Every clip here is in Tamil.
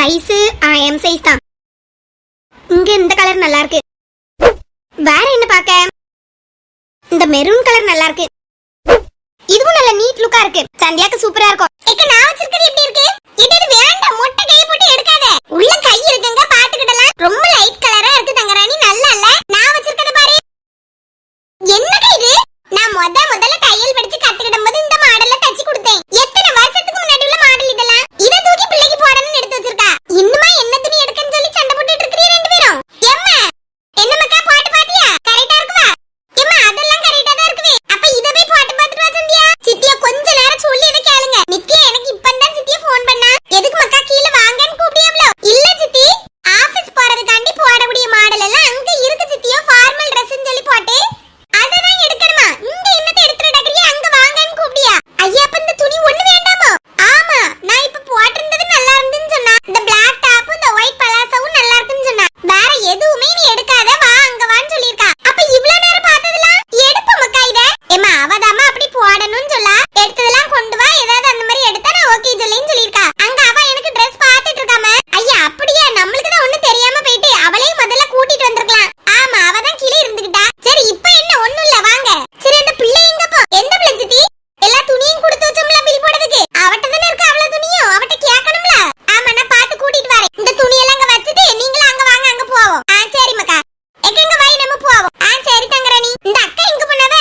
சைஸ் எம் சைஸ் தான். இங்க இந்த கலர் நல்லா இருக்கு. வேற என்ன பாக்க? இந்த மெரூன் கலர் நல்லா இருக்கு. இதுவும் நல்ல நீட் லுக்கா இருக்கு. சந்தியாக்கு சூப்பரா இருக்கும். ஏக்க நான் வச்சிருக்கிறது எப்படி இருக்கு? இது வேண்டாம், மொட்டை கை போட்டு எடுக்காத. உள்ள கை இருக்குங்க, பாத்துக்கிடலாம். ரொம்ப லைட் கலரா இருக்கு தங்கராணி, நல்லா இல்ல. நான் வச்சிருக்கிறது பாரு. என்னங்க இது? நான் முதல்ல தையல் படிச்சு கத்துக்கிடும் போது இந்த மாடல்ல தச்சு கொடுத்தேன். எத்தனை வருஷத்துக்கு முன்னாடி உள்ள மாடல் இதெல்லாம். இத தூக்கி பிள்ளைக்கு போடணும்னு எடுத்து வச்சிருக்கா. இன்னுமா என்ன துணி எடுக்கன்னு சொல்லி சண்டை போட்டுட்டு இருக்கீங்க ரெண்டு பேரும். எம்மா என்ன மக்கா போட்டு பாத்தியா? கரெக்ட்டா இருக்குவா? எம்மா அதெல்லாம் கரெக்ட்டா தான் இருக்குவே. அப்ப இத போய் போட்டு பாத்துட்டு வா சந்தியா. சித்தியா கொஞ்ச நேரம் சொல்லி இத கேளுங்க. நித்யா எனக்கு இப்பதான் சித்தியா ஃபோன் பண்ணா. எதுக்கு மக்கா கீழ வாங்கன்னு கூப்பிடியாவ்ளோ? இல்ல சித்தி, ஆபீஸ் போறதுக்காண்டி போடக்கூடிய மாடல் எல்லாம் அங்க இருக்கு சித்தியா. ஃபார்மல் Dressன்னு சொல்லி போட்டு அததான் எடுக்கணுமா? இங்க என்னத்தை எடுத்துட்டு டக்கறியா? அங்க வாங்கன்னு கூப்பிடியா? ஐயா அப்ப இந்த துணி ஒண்ணு வேண்டாமோ? ஆமா, நான் இப்ப போட்டிருந்தது நல்லா இருந்துன்னு சொன்னா. இந்த Black டாப் இந்த ஒயிட் பலாசாவும் நல்லா இருக்குன்னு சொன்னா. வேற எதுவுமே நீ எடுக்காத, வா அங்க வான்னு சொல்லிருக்கா. அப்ப இவ்ளோ நேரம் பார்த்ததெல்லாம் எடுப்ப மக்கா இத. ஏமா அவதாமா அப்படி போடணும்னு சொல்லா. எடுத்ததெல்லாம் கொண்டு வா, ஏதாவது அந்த மாதிரி எடுத்தா நான் ஓகே சொல்லின்னு சொல்லிருக்கா. அங்க அவ எனக்கு Dress பார்த்துட்டு இருக்காம. ஐயா அப்படியே நம்மளுக்கு தான் ஒண்ணு தெரியாம போயிட்டு அவளையும் முதல்ல கூட்டிட்டு வந்திருக்கலாம். ஆமா அவதான் கீழே இருந்துகிட்டா. சரி இப்ப என்ன ஒண்ணும் இல்ல, வாங்க. சரி அந்த பிள்ளை எங்க போ? எந்த பிள்ளை சித்தி? எல்லா துணியும் கொடுத்து வச்சோம்ல பில் போடுறதுக்கு. அவட்ட தானே இருக்கு அவ்வளவு துணியும், அவட்ட கேட்கணும்ல. ஆமா நான் பார்த்து கூட்டிட்டு வரேன். இந்த துணி எல்லாம் அங்க வச்சிட்டு நீங்களும் அங்க வாங்க, அங்க போவோம். சரி மக்கா, எங்க வை நம்ம போவோம். சரி தங்கராணி. இந்த அக்கா எங்க போனவ?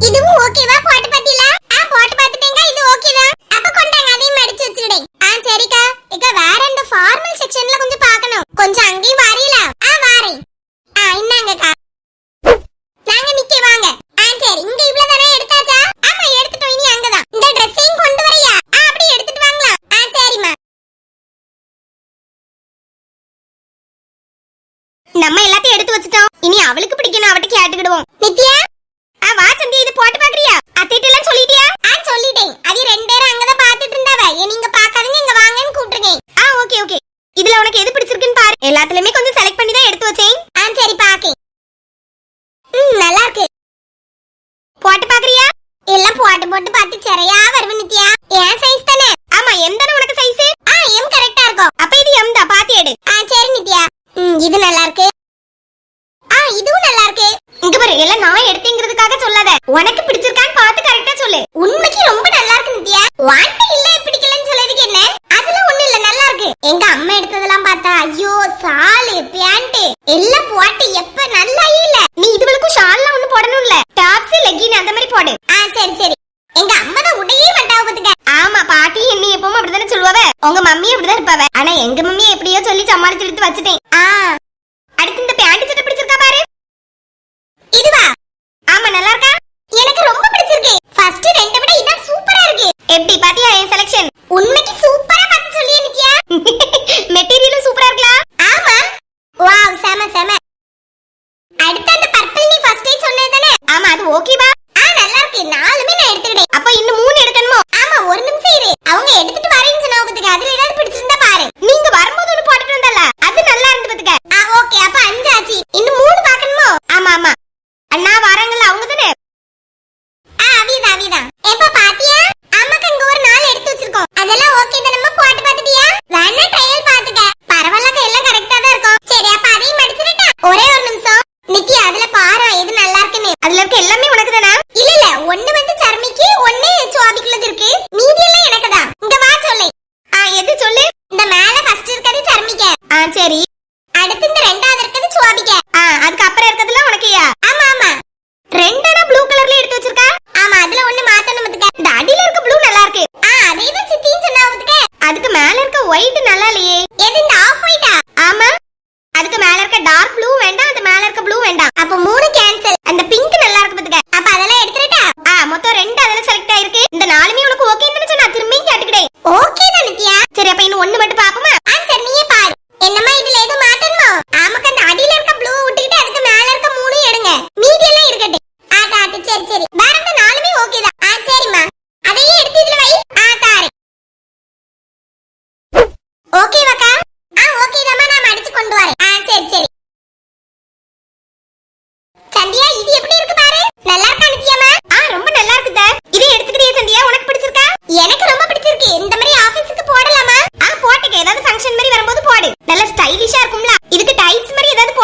இதுவும் ஓகேவா? போட்டு பாத்தீங்களா? போட்டு பாத்துட்டேங்க, இது ஓகே தான். அப்ப கொண்டாங்க, அதையும் மடிச்சு வச்சிடுறேன். சரிக்கா. ஏக்கா வேற இந்த ஃபார்மல் செக்ஷன்ல கொஞ்சம் பார்க்கணும். கொஞ்சம் அங்கேயும் வாரீங்களா? வாரேன். இன்னாங்கக்கா. நாங்க நிக்க வாங்க. சரி இங்க இவ்வளவு தானே எடுத்தாச்சா? ஆமா எடுத்துட்டோம், இனி அங்கதான். இந்த Dressையும் கொண்டு வரையா? அப்படியே எடுத்துட்டு வாங்களா? சரிம்மா. நம்ம எல்லாத்தையும் எடுத்து வச்சிட்டோம். இனி அவளுக்கு பிடிக்கணும், அவட்ட கேட்டுக்கிடுவோம். நித்யா வா சந்தியா, இது போட்டு பாக்குறியா? அத்தைட்ட எல்லாம் சொல்லிட்டியா? சொல்லிட்டேன். அது ரெண்டு பேரும் அங்கதான் பாத்துட்டு இருந்தாவ. நீங்க பாக்காதீங்க, இங்க வாங்கன்னு கூப்பிட்டுருக்கேன். Okay okay. இதுல உனக்கு எது பிடிச்சிருக்குன்னு பாரு. எல்லாத்துலயுமே கொஞ்சம் செலக்ட் பண்ணி தான் எடுத்து வச்சேன். சரி பாக்கேன். நல்லா இருக்கு. போட்டு பாக்குறியா? எல்லாம் போட்டு போட்டு பார்த்து சரியா வருது நித்யா. என் சைஸ் தானே? ஆமா எம் தானே உனக்கு சைஸ்? எம் கரெக்டா இருக்கும். அப்ப இது எம் தான், பாத்து எடு. சரி நித்யா. இது நல்லா இருக்கு. இதுவும் நல்லா இருக்கு. இங்க பாரு, எல்லாம் நான் எடுத்தேங்கிறதுக்காக சொல்லாத. உனக்கு பிடிச்சிருக்கான்னு பார்த்து கரெக்டா சொல்லு. உண்மைக்கு ரொம்ப நல்லா இருக்கு நித்யா. வாண்டி இல்ல பிடிக்கலன்னு சொல்லதுக்கு என்ன? அதெல்லாம் ஒண்ணு இல்ல, நல்லா இருக்கு. எங்க அம்மா எடுத்ததெல்லாம் பார்த்தா ஐயோ சால் பேண்ட் எல்லாம் போட்டு எப்ப நல்லா இல்ல. நீ இதுவரைக்கும் ஷால்லாம் ஒண்ணு போடணும் இல்ல, டாப்ஸ் லெகின் அந்த மாதிரி போடு. சரி சரி. எங்க அம்மா தான் உடையே மாட்டாவ பாத்துக்க. ஆமா பாட்டி என்ன எப்பவும் அப்படிதானே சொல்லுவாவ. உங்க மம்மி அப்படிதான் இருப்பாவ. ஆனா எங்க மம்மி எப்படியோ சொல்லி சமாளிச்சு எடுத்து வச்சுட்டேன். அடுத்து இந்த பேண்ட் சட்டை பிடிச்சிருக்கா பாரு. இதுவா? ஆமா நல்லா இருக்கா? எனக்கு ரொம்ப பிடிச்சிருக்கு. ஃபர்ஸ்ட் ரெண்டை விட இதான் சூப்பரா இருக்கு. எப்படி பாத்தியா என் செலக்ஷன்? உண்மைக்கு சூப்பரா பார்த்து சொல்லியே நித்யா. மெட்டீரியலும் சூப்பரா இருக்கலாம். ஆமா வாவ் செம செம. அடுத்து அந்த பர்பிள் நீ ஃபர்ஸ்டே சொன்னது தானே? ஆமா அது ஓகேவா? நல்லா இருக்கு. நாலுமே நான் எடுத்துக்கிட்டேன். அப்ப இன்னும் 3 எடுக்கணுமோ? ஆமா ஒரு நிமிஷம் இரு. அவங்க எடுத்துட்டு வரேன்னு சொன்னாங்க பாத்துக்க. அதுல ஏதாவது பிடிச்சிருந்தா பாரு. நீங்க வரும்போது ஒன்னு போட்டுட்டு வந்தல அது நல்லா இருந்து பாத்துக்க.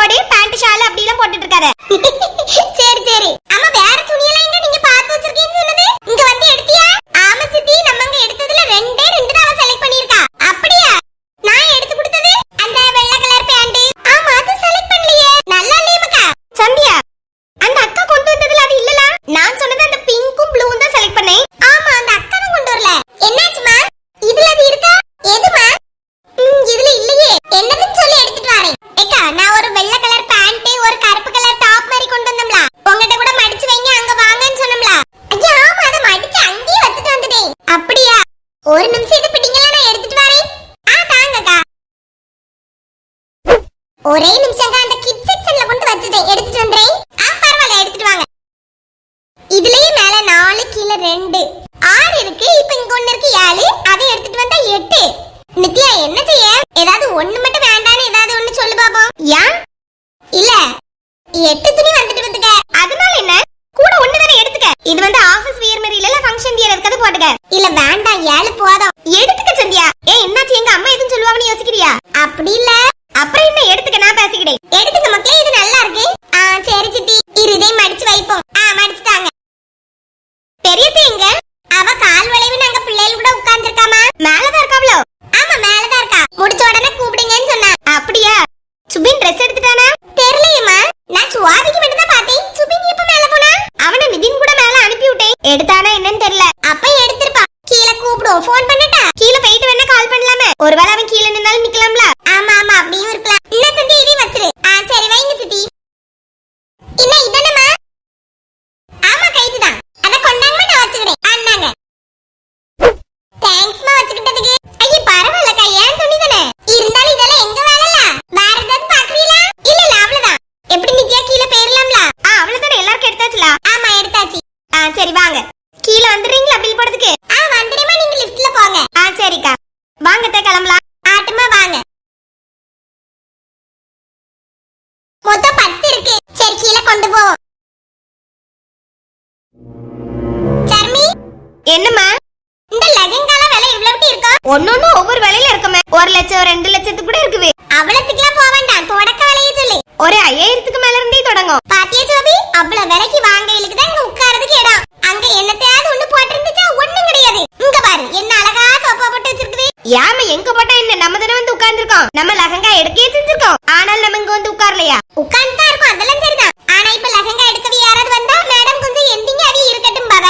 போடு, பேண்ட் ஷால் அப்படி எல்லாம் போட்டுட்டு இருக்காத. சரி சரி. அம்மா வேற துணி எல்லாம் எங்க நீங்க பார்த்து வச்சிருக்கீங்கன்னு சொன்னது? இங்க வந்து எடுத்தியா? ஆமா சித்தி, நம்ம அங்க எடுத்ததுல ரெண்டே ரெண்டு தான் அவ செலக்ட் பண்ணிருக்கா. அப்படியா? நான் எடுத்து கொடுத்தது அந்த வெள்ளை கலர் பேண்ட். ஆமா, அது செலக்ட் பண்ணலையே. நல்லா இல்லையே மக்கா. சந்தியா, அந்த அக்கா கொண்டு வந்ததுல அது இல்லல. நான் சொன்னது அந்த பிங்க்கும் ப்ளூவும் தான் செலக்ட் பண்ணேன். ஆமா, அந்த அக்கா தான் கொண்டு வரல. என்னாச்சுமா? இதுல அது இருக்கா? எதுமா? இதுல இல்லையே. என்னதுன்னு சொல்லி எடுத்துட்டு வரேன். ஏக்கா, நான் ஒரு வெள்ளை கலர் பேண்ட் ஒரு கருப்பு கலர் டாப் மாதிரி கொண்டு வந்தோம்ல. உங்ககிட்ட கூட மடிச்சு வைங்க, அங்க வாங்கன்னு சொன்னோம்ல. ஐயா ஆமா, அத மடிச்சு அங்கேயே வச்சிட்டு வந்துட்டேன். அப்படியா? ஒரு நிமிஷம் இது பிடிங்களா, நான் எடுத்துட்டு வரேன். தாங்கக்கா. ஒரே நிமிஷம்க்கா, அந்த கிட் செக்ஷன்ல கொண்டு வச்சிட்டேன், எடுத்துட்டு வந்துறேன். பரவாயில்ல, எடுத்துட்டு வாங்க. இதுலயே மேல 4 கீழ 2 6 இருக்கு. இப்போ இங்க ஒண்ணு இருக்கு 7. அதை எடுத்துட்டு வந்தா 8. நித்யா, என்ன செய்ய? ஏதாவது ஒண்ணு மட்டும் வேண்டான்னு ஏதாவது ஒண்ணு சொல்லு பாப்போம். ஏன்? இல்ல 8 துணி வந்துட்டு வந்துக்க. அதனால என்ன? கூட ஒண்ணு தானே எடுத்துக்க. இது வந்து ஆபீஸ் வியர் மாதிரி இல்ல, ஃபங்க்ஷன் வியர் இருக்கது போட்டுக்க. இல்ல வேண்டாம், 7 போதும். எடுத்துக்க சந்தியா. என்னாச்சு, எங்க அம்மா எதுவும் சொல்லுவாங்கன்னு யோசிக்கிறியா? அப்படி இல்ல. அப்புறம் என்ன, எடுத்துக்க, நான் பேசிக்கிறேன். எடுத்துக்க மக்களே, இது நல்லா இருக்கு. சரி சித்தி, இருதே மடிச்சு வைப்போம். மடிச்சுட்டாங்க. பெரியப்ப எங்க? அவ கால் வளைவு நாங்க பிள்ளைகள் கூட உட்கார்ந்து இருக்காமா. மேலதான் இருக்காவளோ? ஆமா, மேலதான் இருக்கா. முடிச்ச உடனே கூப்பிடுங்கன்னு சொன்னா. அப்படியா? சுபின் ட்ரெஸ் எடுத்துட்டானா? தெரியலையேம்மா, நான் சுவாதிக்கு மட்டும் தான் பார்த்தேன். சுபின் எப்ப மேல போனா? அவனை நிதின் கூட மேல அனுப்பி விட்டேன். எடுத்தானா என்னன்னு தெரியல. அப்ப எடுத்திருப்பா. கீழ கூப்பிடுவோம், ஃபோன் பண்ணட்டா? கீழ போயிட்டு வேணா கால் பண்ணலாமே. ஒருவேளை அவன் கீழ நின்னாலும் நிக்கலாம்ல. ஆமா ஆமா, அப்படியும் இருக்கலாம். என்ன சித்தி, இதையும் வச்சிரு. சரி வைங்க சித்தி. என்ன இதனமா? ஆமா, கைதுதான். அத கொண்டாங்கமா, நான் வச்சுக்கிறேன். அண்ணாங்க. தேங்க்ஸ்மா வச்சுக்கிட்டதுக்கு. ஐயே பரவாயில்லக்கா, ஏன் துணி தானே. இருந்தாலும் இதெல்லாம் எங்க வேலைல. வேற ஏதாவது பாக்குறீங்களா? இல்ல இல்ல, அவ்வளவுதான். எப்படி நித்யா, கீழ போயிரலாம்ல? அவ்வளவுதானே, எல்லாருக்கும் எடுத்தாச்சுல? ஆமா எடுத்தாச்சு. சரி வாங்க, கீழ வந்துடுறீங்களா பில் போடுறதுக்கு? வந்துடுமா, நீங்க லிஃப்ட்ல போங்க. சரிக்கா, வாங்கத்தே கிளம்பலாம். ஆட்டுமா வாங்க. மொத்தம் 10 இருக்கு. சரி, கீழ கொண்டு போவோம். சர்மி, என்னம்மா? இந்த லெஹங்கால விலை எவ்வளவுக்கு இருக்கும்? ஒன்னொன்னு ஒவ்வொரு விலையில இருக்குமே. 1 லட்சம் 2 லட்சத்துக்கு கூட இருக்குது. அவ்வளவுக்குலாம் போக வேண்டாம், தொடக்க விலையை சொல்லு. ஒரு 5000க்கு மேல இருந்தே தொடங்கும். பாத்தியா ஜோபி, அவ்வளவு விலைக்கு வாங்கையிலுக்கு தான் இங்க உட்கார்றதுக்கு இடம். அங்க என்னத்தையாவது ஒண்ணு போட்டு இருந்துச்சா? ஒண்ணும் கிடையாது. இங்க பாரு, என்ன அழகா சோஃபா போட்டு வச்சிருக்குது. யாம எங்க போட்டா என்ன, நம்ம தானே வந்து உட்கார்ந்துருக்கோம். நம்ம லெஹங்கா எடுக்கவே செஞ்சிருக்கோம். ஆனால் நம்ம இங்க வந்து உட்கார்லையா? உட்கார்ந்து தான் இருக்கோம், அதெல்லாம் சரிதான். ஆனா இப்ப லெஹங்கா எடுக்கவே யாராவது வந்தா, மேடம் கொஞ்சம் எந்திங்க, அவி இருக்கட்டும் பாவ.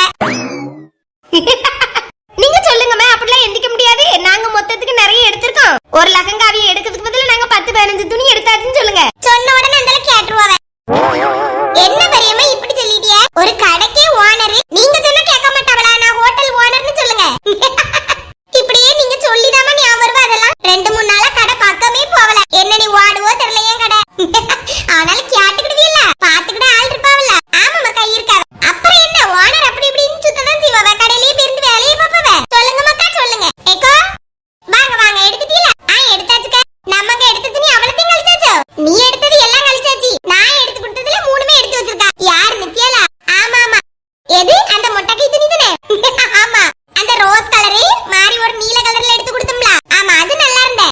நீங்க சொல்லுங்கமே, அப்படிலாம் எந்திக்க முடியாது. நாங்க மொத்தத்துக்கு நிறைய எடுத்திருக்கோம். ஒரு லெஹங்காவியை எடுக்கிறதுக்கு பதிலா நாங்க 10-15 துணி எடுத்தாச்சுன்னு சொல்லுங்க. சொன்ன உடனே அந்த கேட்டுருவாங்க. என்ன பெரியம்மா இப்படி சொல்லிட்டியா? ஒரு கடைக்கே ஓனர், நீங்க சொன்னா கேட்க மாட்டாங்களா? நான் ஹோட்டல் ஓனர்னு சொல்லுங்க. இப்படியே நீங்க சொல்லிதாமா ஞாபகம் வருவா. அதெல்லாம் 2-3 நாளா கடை பக்கமே போகல. என்ன நீ வாடுவோ தெரியல என் கடை. ஆனாலும் கேட்டுக்கிட்டே இல்ல, பாத்துக்கிட்ட ஆள் இருப்பாவல்ல. ஆமாமா, கை இருக்காது. அப்புறம் என்ன, ஓனர் அப்படி இப்படின்னு சுத்ததான் செய்வாவ. கடையிலேயே இருந்து வேலையை பார்ப்பவ. சொல்லுங்க மக்கா, சொல்லுங்க. ஏக்கோ வாங்க வாங்க, எடுத்துட்டீல? எடுத்தாச்சுக்க. நமக்கு எடுத்த துணி அவ்வளத்தையும் கழிச்சாச்சோ? நீ எடுத்தது எல்லாம் கழிச்சாச்சு. நான் எடுத்து கொடுத்ததுல 3மே எடுத்து வச்சிருக்கா. யார் நித்யாலா? ஆமா ஆமா. எது, அந்த மொட்டைக்கை துணி தானே? ஆமா, அந்த ரோஸ் கலரு மாறி ஒரு நீல கலர்ல எடுத்து கொடுத்தோம்ல. ஆமா, அது நல்லா இருந்த.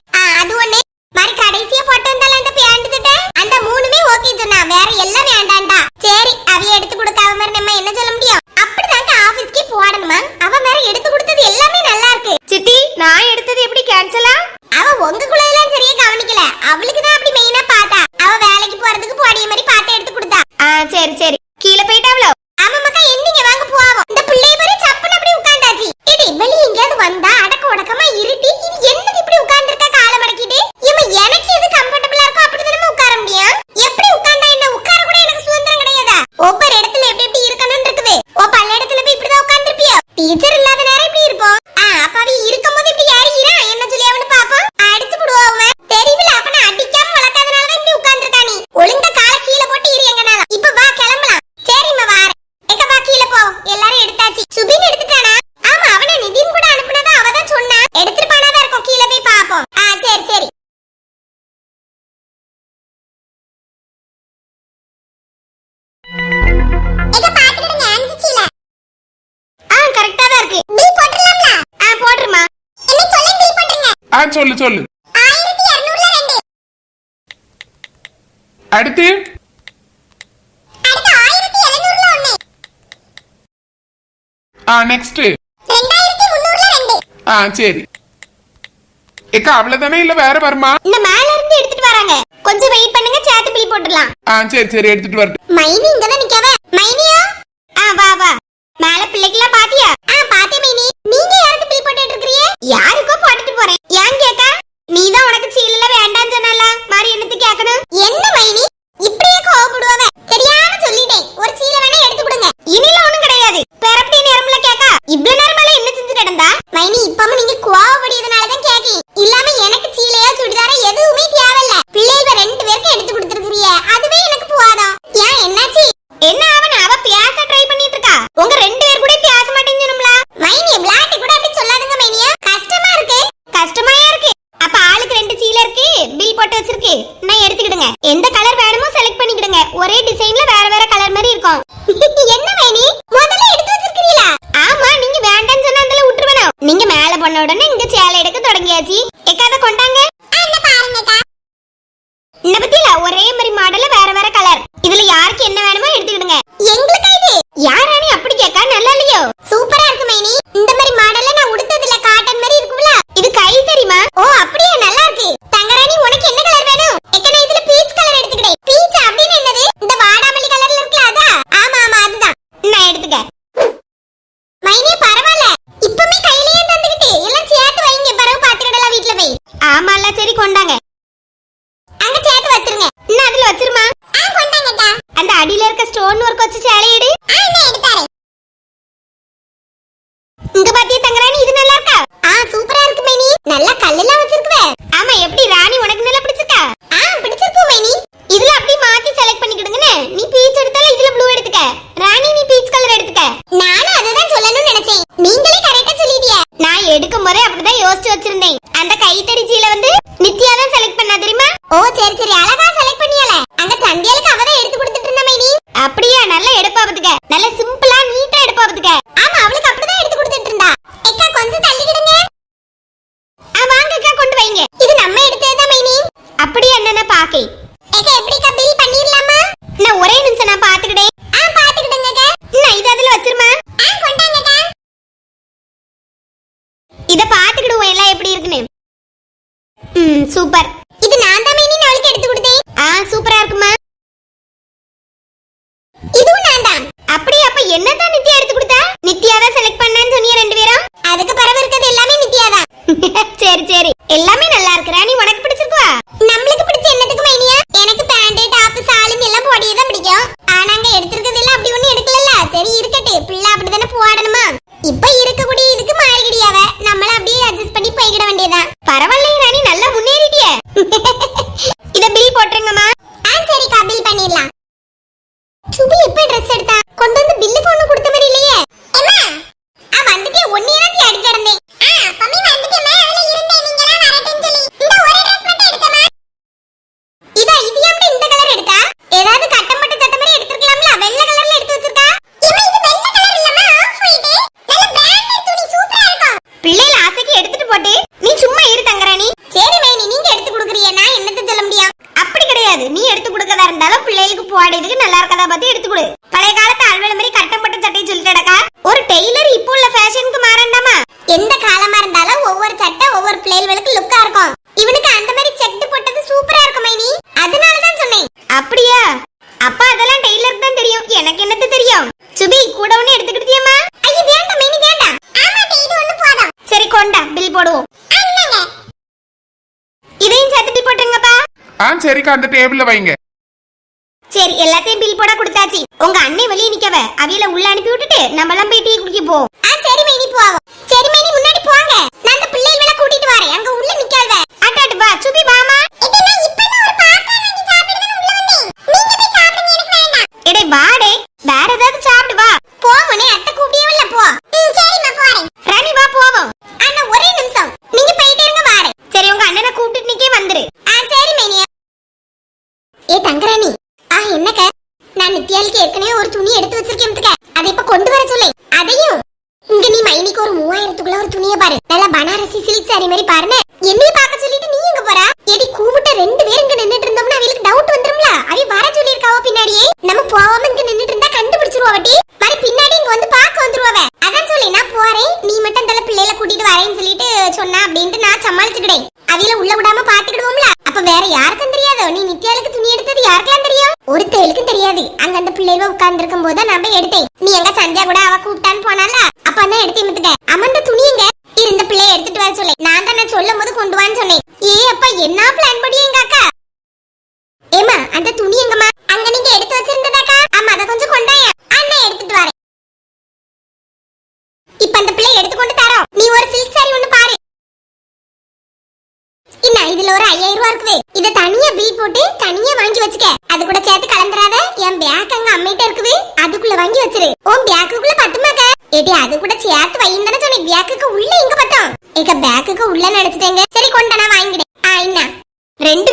அது ஒண்ணு மாதிரி கடைசியா போட்டு வந்தால அந்த பேண்ட் சட்டை, அந்த 3மே ஓகே சொன்னா. வேற எல்லாம் வேண்டாம்டா. சரி, அவைய எடுத்து கொடுக்காம மாதிரி நம்ம என்ன சொல்ல முடியும்? அப்படிதாங்க ஆபீஸ்க்கே போடணுமா? அவ வேற எடுத்து கொடுத்தது எல்லாமே நல்லா இருக்கு. சித்தி, நான் எடுத்தது எப்படி கேன்சலா? அவ உங்களுக்குள்ள எல்லாம் சரியா கவனிக்கல. அவளுக்கு தான் அப்படி மெயினா பார்த்தா. அவ வேலைக்கு போறதுக்கு போடிய மாதிரி பார்த்து எடுத்து கொடுத்தா. சரி சரி, கீழ போயிட்டாவளோ? ஆமா மக்கா, எந்திங்க வாங்க போவோம். இந்த பிள்ளைய பாரு, சப்புன்னு அப்படி உட்கார்ந்தாச்சு. இது வெளிய எங்கயாவது வந்தா அடக்க உடக்கமா இருட்டி. இது என்னது இப்படி உட்கார்ந்திருக்கா காலை மடக்கிட்டு? இவன் எனக்கு எது கம்ஃபர்ட்டபிளா இருக்கோ அப்படி தானே உட்கார முடியும். எப்படி உட்கார்ந்தா என்ன, உட்கார கூட எனக்கு சுதந்திரம் கிடையாதா? ஒவ்வொரு இடத்துல எப்படி எப்படி இருக்கணும்னு இருக்குது. பல இடத்துல போய் இப்படிதான் உட்கார்ந்திருப்பியோ? டீச்சர் இல்லாத நேரம் இப்படி இருப்போம். அப்ப அவ இருக்கும்போது இப்படி யாருக்கிறா என்ன சொல்லி அவனு பாப்போம். அடிச்சு விடுவோம். தெரியல, அப்ப நான் அடிக்காம வளர்க்காதனாலதான் இப்படி உட்கார்ந்திருக்கா. நீ ஒழுங்கா காலை கீழே போட்டு இரு எங்கனால. இப்ப வா கிளம்பலாம். சரிம்மா வாரேன். எங்க வா, கீழே போவோம். எல்லாரும் எடுத்தாச்சு. சுபின் எடுத்துட்டானா? ஆமா, அவனை நிதின் கூட அனுப்புனதா அவதான் சொன்னா. எடுத்துருப்பானாதான் இருக்கும். கீழே போய் பாப்போம். சரி சரி. கரெக்ட்டா தான் இருக்கு. பில் போட்றலாம்ல? போட்றமா. என்ன சொல்லுங்க, பில் போட்றீங்க. சொல்லு சொல்லு. 1200ல 2. அடுத்து நெக்ஸ்ட் சரி ஏக்கா அவ்வளவுதானே இல்ல வேற வருமா? இந்த மேல இருந்து எடுத்துட்டு வராங்க, கொஞ்சம் வெயிட் பண்ணுங்க, சேர்த்து பில் போட்டுடலாம். சரி சரி எடுத்துட்டு வரட்டும். மைனி இங்க தான் நிக்கவ. மைனியா வா வா. மேல பிள்ளைகளா பாத்தியா? பாத்தேன் மைனி. நீங்க யாருக்கு பில் போட்டுட்டு இருக்கீங்க? யாருக்கோ போட்டுட்டு போறேன். ஏன் கேக்க? நீ தான் உனக்கு சீல்ல வேண்டாம்னு சொன்னல, மாதிரி என்னத்து கேக்கணும்? என்ன மைனி இப்படியே கோவப்படுவவே? தெரியாம சொல்லிட்டேன், ஒரு சீல வேணா எடுத்து கொடுங்க. இனில ஒண்ணும் கிடையாது. பெரப்படி நேரம்ல கேக்க இவ்ளோ நேரமால என்ன செஞ்சு நடந்தா? மைனி இப்பவும் நீங்க கோவப்படியதனால தான் கேக்கி. இல்லாம எனக்கு சீலையா சுடிதாரா எதுவுமே தேவையில்ல. பிள்ளைகள் ரெண்டு பேருக்கு எடுத்து கொடுத்துருக்கீங்க, அதுவே எனக்கு போவாதான். ஏன் என்னாச்சு? என்ன அவ பேச ட்ரை பண்ணிட்டு இருக்கா. உங்க ரெண்டு பேர் கூட பேச மாட்டேங்கணும்ல. மைனி விளையாட்டு கூட அப்படி சொல்லாதுங்க மைனியா. கஷ்டமா இருக்கு. கஷ்டமாயா இருக்கு. அப்ப ஆளுக்கு ரெண்டு சீல இருக்கு, பில் போட்டு வச்சிருக்கு. நான் எடுத்துக்கிடுங்க. எந்த கலர் வேணுமோ செலக்ட் பண்ணிக்கிடுங்க. ஒரே டிசைன்ல வேற வேற கலர் மாதிரி இருக்கும். என்ன மைனி முதல்ல எடுத்து வச்சிருக்கீங்களா? ஆமா, நீங்க வேண்டாம்னு சொன்னா அதல விட்டுருவேனா? நீங்க மேல போன உடனே இங்க சேலை எடுக்க தொடங்கியாச்சு. எக்காத கொண்டாங்க. என்ன பாருங்கக்கா. இந்த பத்தில ஒரே மாதிரி மாடல்ல வேற வேற கலர். இதுல யாருக்கு என்ன வேணுமோ எடுத்துக்கிடுங்க. எங்களுக்கு இது யாரானி அப்படி கேக்க நல்லா இல்லையோ? சூப்பரா இருக்கு மைனி. இந்த மாதிரி மாடல்ல நான் உடுத்ததுல காட்டன் மாதிரி இருக்கும்ல. இது கை தெரியுமா? ஓ அப்படியே நல்லா இருக்கு. தங்கராணி உனக்கு என்ன கலர் வேணும்? எக்கன இதுல பீச் கலர் எடுத்துக்கிடே. பீச் அப்படினு என்னது? இந்த வாடாமல்லி கலர்ல இருக்குல அதா? ஆமா ஆமா அதுதான். நான் எடுத்துக்க. மைனி பரவாயில்லை, இப்பமே கையிலேயே தந்துக்கிட்டு எல்லாம் சேர்த்து வைங்க, பரவ பாத்துக்கிடலாம் வீட்ல போய். ஆமால சரி கொண்டாங்க. அங்க சேர்த்து வச்சிருங்க. இன்ன அதுல வச்சிருமா? கொண்டாங்கக்கா. அந்த அடியில இருக்க ஸ்டோன் வர்க் வச்சு சேலை எடு. நான் எடுத்தாரே. இங்க பாத்தியா தங்கராணி, இது நல்லா இருக்கா? சூப்பரா இருக்கு மைனி. நல்லா கல்லெல்லாம் வச்சிருக்கவே. ஆமா, எப்படி ராணி உனக்கு நல்லா பிடிச்சிருக்கா? பிடிச்சிருக்கு மைனி. இதுல அப்படி மாத்தி செலக்ட் பண்ணிக்கிடுங்கனே. நீ பீச் எடுத்தால இதுல ப்ளூ எடுத்துக்க. ராணி நீ பீச் கலர் எடுத்துக்க. நானும் அததான் சொல்லணும்னு நினைச்சேன். நீங்களே கரெக்ட்டா சொல்லிட்டீங்க. நான் எடுக்கும் போதே அப்படிதான் யோசிச்சு வச்சிருந்தேன். அந்த கைத்தறி சீல வந்து நித்யா தான் செலக்ட் பண்ணா தெரியுமா? ஓ சரி சரி, அழகா செலக்ட் பண்ணியல. அந்த சந்தியாளுக்கு அவதான் எடுத்து கொடுத்துட்டு இருந்தா மைனி. அப்படியே நல்லா எடுப்பாவதுக்க. நல்ல சிம்பிளா நீட்டா எடுப்பாவதுக்க. ஆமா, அவளுக்கு அப்படிதான் எடுத்து கொடுத்துட்டு இருந்தா. எக்கா கொஞ்சம் தள்ளிக்கிடுங்க. வாங்கக்கா கொண்டு வைங்க. இது நம்ம எடுத்ததா மைனி. அப்படியே என்னன்னா பாக்கே. எக்கா எப்படிக்கா பில் பண்ணிரலாமா? நான் ஒரே நிமிஷம் நான் பாத்துக்கிடே. பாத்துக்கிடுங்கக்கா. நான் இத அதுல வச்சிருமா? கொண்டாங்கக்கா. இத பாத்துக்கிடுவோம் எல்லாம் எப்படி இருக்குன்னு. சூப்பர். இது நான் தான் மைனி அவளுக்கு எடுத்து கொடுத்தேன். சூப்பரா இருக்குமா? இதுவும் நான் தான். அப்படியே அப்ப என்னதான் நித்யா எடுத்து கொடுத்தா? நித்யாவை செலக்ட் பண்ணான்னு சொன்னீங்க ரெண்டு பேரும். அதுக்கு பரவ இருக்குது எல்லாமே நித்யா தான். சரி சரி, எல்லாமே நல்லா இருக்கு. ராணி உனக்கு பிடிச்சிருக்கா? நம்மளுக்கு பிடிச்ச என்னத்துக்கு மைனியா? எனக்கு பேண்ட் டாப் சாலும் எல்லாம் போடியே தான் பிடிக்கும். ஆனாங்க எடுத்துக்கிறது எல்லாம் அப்படி ஒண்ணு எடுக்கலல்ல. சரி இருக்கட்டே, பிள்ளை அப்படிதானே போடணுமா? இப்ப இருக்கக்கூடிய இதுக்கு மாறிக்கிடியாவ. நம்மள அப்படியே அட்ஜஸ்ட் பண்ணி போய்க்கிட வேண்டியதான். பரவாயில்லை ராணி, நல்லா முன்னேறிட்டிய. இத பில் போட்டுருங்கம்மா. சரிக்கா, பில் பண்ணிடலாம். சுபி எப்ப ட்ரெஸ் எடுத்தா? கொண்டு வந்து பில்லு பொண்ணு கொடுத்த மாதிரி இல்லையே. அம்மா வந்துட்டே ஒண்ணே தான் அடி கிடந்தேன். பம்மி வந்துட்டேமா, அவளே இருந்தேன் நீங்கலாம் வரட்டேன்னு சொல்லி. இந்த ஒரு ட்ரெஸ் மட்டும் எடுத்தமா. இது எப்படி இந்த கலர் எடுத்தா? ஏதாவது கட்டமட்ட சட்ட மாதிரி எடுத்துக்கலாம்ல. வெள்ளை கலர்ல எடுத்து வச்சிருக்கா. இவ இது வெள்ளை கலர் இல்லமா, ஆஃப் ஒயிட். நல்ல பிராண்டட் துணி, சூப்பரா இருக்கும். பிள்ளைல ஆசைக்கு எடுத்துட்டு போட்டு நீ சும்மா இரு தங்கராணி. சரி மைனி, நீங்க எடுத்து கொடுக்குறீங்க, நான் என்னத்த சொல்ல முடியும்? அப்படி கிடையாது, நீ எடுத்து கொடுக்கறதா இருந்தாலும் பிள்ளைகளுக்கு போடுறதுக்கு நல்லா இருக்கதா பார்த்து எடுத்து கொடு. பழைய காலத்து ஆள்வேல மாதிரி கட்டப்பட்ட சட்டையை சொல்லிட்டடக்கா. ஒரு டெய்லர் இப்போ உள்ள ஃபேஷனுக்கு மாறண்டாமா? எந்த காலமா இருந்தாலும் ஒவ்வொரு சட்டை ஒவ்வொரு பிள்ளைகளுக்கு லுக்கா இருக்கும். இவனுக்கு அந்த மாதிரி செட்டு போட்டது சூப்பரா இருக்கும் மைனி. அதனால தான் சொன்னேன். அப்படியா? அப்பா அதெல்லாம் டெய்லருக்கு தான் தெரியும், எனக்கு என்னது தெரியும். சுபி கூட ஒண்ணு எடுத்துக்கிட்டியம்மா? ஐயோ வேண்டாம் மைனி வேண்டாம். ஆமாட்டே, இது ஒண்ணு போதும். சரி கொண்டா, பில் போடுவோம். இதையும் சேர்த்து பில் போட்டுங்கப்பா. சரிக்கா, அந்த டேபிள்ல வைங்க. சரி, எல்லாத்தையும் பில் போட கொடுத்தாச்சு. உங்க அண்ணே வெளிய நிக்கவ, அவியல உள்ள அனுப்பி விட்டுட்டு நம்ம எல்லாம் போய் டீ குடிக்க போவோம். சரி மைனி போவோம். சரி மைனி முன்னாடி போங்க, நான் அந்த பிள்ளைகளை கூட்டிட்டு வரேன். அங்க உள்ள நிக்காத. அட்டாட்டு வா சுபி வாமா. இதெல்லாம் இப்பதான் ஒரு பாக்கா வாங்கி சாப்பிடுறேன்னு உள்ள வந்தேன். நீங்க போய் சாப்பிடுங்க, எனக்கு வேண்டாம். எடே வாடே, வேற ஏதாவது சாப்பிடு வா. போமனே, அத்தை கூப்பிடியவல்ல போ. சரிம்மா போறேன். ராணி வா போவோம். அண்ணா ஒரே நிமிஷம், நீங்க போயிட்டே இருங்க வாரேன். சரி, உங்க அண்ணனை கூப்பிட்டு நிக்கே வந்துரு. சரி மைனியா. தங்கராணி, என்னக்க? நான் நித்யாளுக்கு ஏற்கனவே ஒரு துணி எடுத்து வச்சிருக்கேன். அதை இப்ப கொண்டு வர சொல்லு. அதையும் இங்க நீ மைனிக்கு ஒரு 3000க்குள்ள ஒரு துணியை பாரு. நல்ல பனாரசி சில்க் சாரி மாதிரி பாருன்னு. என்னைய பார்க்க சொல்லிட்டு நீ எங்க போறா? எடி கூப்பிட்ட ரெண்டு பேரும் இங்க நின்னுட்டு இருந்தோம்னா அவங்களுக்கு டவுட் வந்துரும்ல. அவி யாருக்கெல்லாம் தெரியும்? ஒரு தேளுக்கும் தெரியாது. அங்க அந்த பிள்ளைங்க உட்கார்ந்து இருக்கும் போது நான் போய் எடுத்தேன். நீ எங்க சந்தியா கூட அவ கூப்பிட்டான்னு போனால அப்ப தான் எடுத்து முத்துக்க. அமர்ந்த துணி எங்க இருந்த பிள்ளைய எடுத்துட்டு வர சொல்லி நான் தானே சொல்லும் போது கொண்டு வான்னு சொன்னேன். ஏ அப்பா என்ன பிளான் பண்ணி எங்க அக்கா? ஏமா அந்த துணி எங்கம்மா? அங்க நீங்க எடுத்து வச்சிருந்ததாக்கா? ஆமா அத கொஞ்சம் கொண்டாயா. அண்ணன் எடுத்துட்டு வரேன். இப்ப அந்த பிள்ளை எடுத்து கொண்டு தரோம். நீ ஒரு சில்க் சாரி ஒன்னு பாரு. என்ன இதுல ஒரு 5000 ரூபாய் இருக்குவே. இத தனியா பில் போட்டு தனியா வாங்கி வச்சுக்க. அது கூட சேர்த்து கலந்துறாத. என் பேக் அங்க அம்மிட்ட இருக்குது. அதுக்குள்ள வாங்கி வச்சிரு. உன் பேக்குக்குள்ள பத்துமாக்க? ஏடி அது கூட சேர்த்து வையும் தானே சொன்னேன். பேக்குக்கு உள்ள எங்க பத்தம்? ஏக்க பேக்குக்கு உள்ள நினைச்சிட்டேங்க. சரி கொண்டா நான் வாங்கிட்டேன். என்ன 2